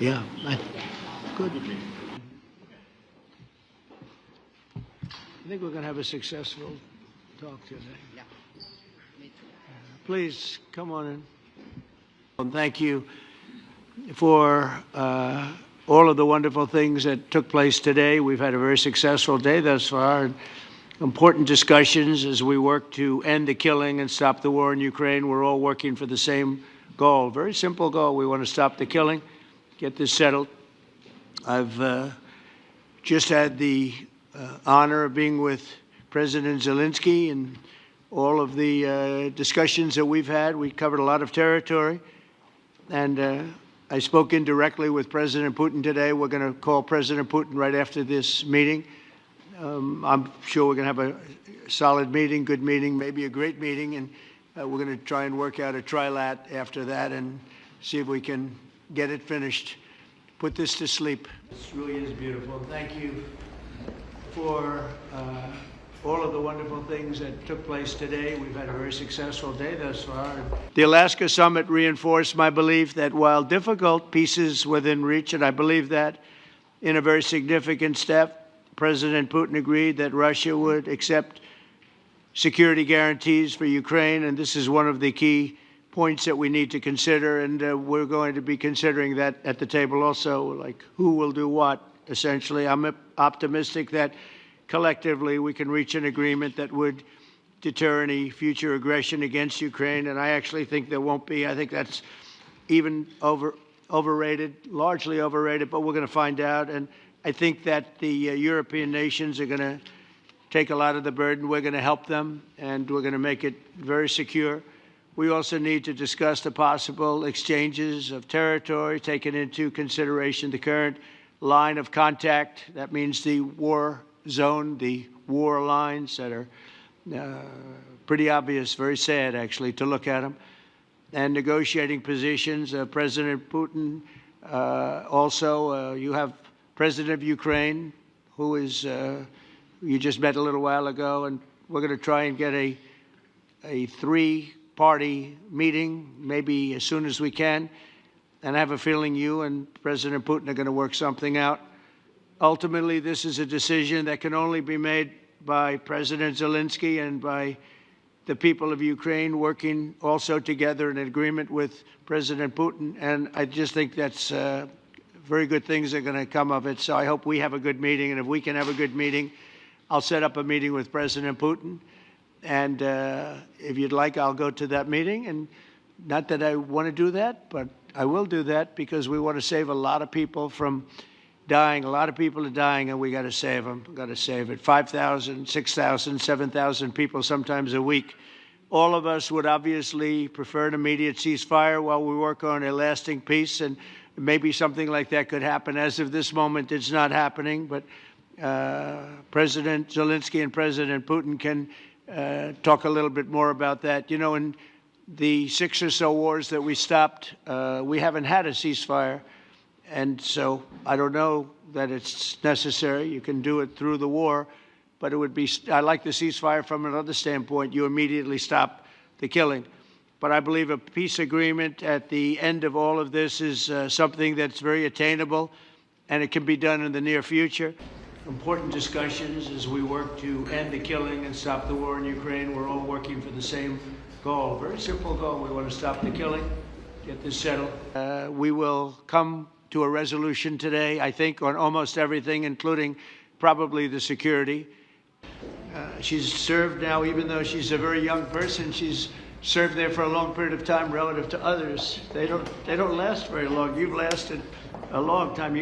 Yeah, good. I think we're going to have a successful talk today. Yeah, me too. Please come on in. Well, thank you for all of the wonderful things that took place today. We've had a very successful day thus far. And important discussions as we work to end the killing and stop the war in Ukraine. We're all working for the same goal, very simple goal. We want to stop the killing, get this settled. I've just had the honor of being with President Zelenskyy and all of the discussions that we've had. We covered a lot of territory, and I spoke indirectly with President Putin today. We're going to call President Putin right after this meeting. I'm sure we're going to have a solid meeting, good meeting, maybe a great meeting, and we're going to try and work out a trilat after that and see if we can get it finished, put this to sleep. This really is beautiful. Thank you for all of the wonderful things that took place today. We've had a very successful day thus far. The Alaska summit reinforced my belief that while difficult, peace is within reach, and I believe that in a very significant step, President Putin agreed that Russia would accept security guarantees for Ukraine, and this is one of the key points that we need to consider, and we're going to be considering that at the table also, like who will do what, essentially. I'm optimistic that collectively we can reach an agreement that would deter any future aggression against Ukraine, and I actually think there won't be. I think that's even overrated, largely overrated, but we're going to find out. And I think that the European nations are going to take a lot of the burden. We're going to help them, and we're going to make it very secure. We also need to discuss the possible exchanges of territory, taking into consideration the current line of contact. That means the war zone, the war lines that are pretty obvious, very sad, actually, to look at them. And negotiating positions. President Putin, also, you have President of Ukraine, who is you just met a little while ago, and we're going to try and get a three-party meeting, maybe as soon as we can. And I have a feeling you and President Putin are going to work something out. Ultimately, this is a decision that can only be made by President Zelenskyy and by the people of Ukraine working also together in agreement with President Putin. And I just think that's very good things are going to come of it. So I hope we have a good meeting. And if we can have a good meeting, I'll set up a meeting with President Putin. And if you'd like, I'll go to that meeting. And not that I want to do that, but I will do that because we want to save a lot of people from dying. A lot of people are dying, and we got to save them. We've got to save it. 5,000, 6,000, 7,000 people sometimes a week. All of us would obviously prefer an immediate ceasefire while we work on a lasting peace, and maybe something like that could happen. As of this moment, it's not happening, but President Zelenskyy and President Putin can talk a little bit more about that. You know, in the 6 or so wars that we stopped, we haven't had a ceasefire. And so I don't know that it's necessary. You can do it through the war, but it would be, I like the ceasefire from another standpoint. You immediately stop the killing. But I believe a peace agreement at the end of all of this is something that's very attainable, and it can be done in the near future. Important discussions as we work to end the killing and stop the war in Ukraine. We're all working for the same goal, very simple goal. We want to stop the killing, get this settled. We will come to a resolution today, I think, on almost everything, including probably the security. She's served now, even though she's a very young person, she's served there for a long period of time relative to others. They don't last very long. You've lasted a long time.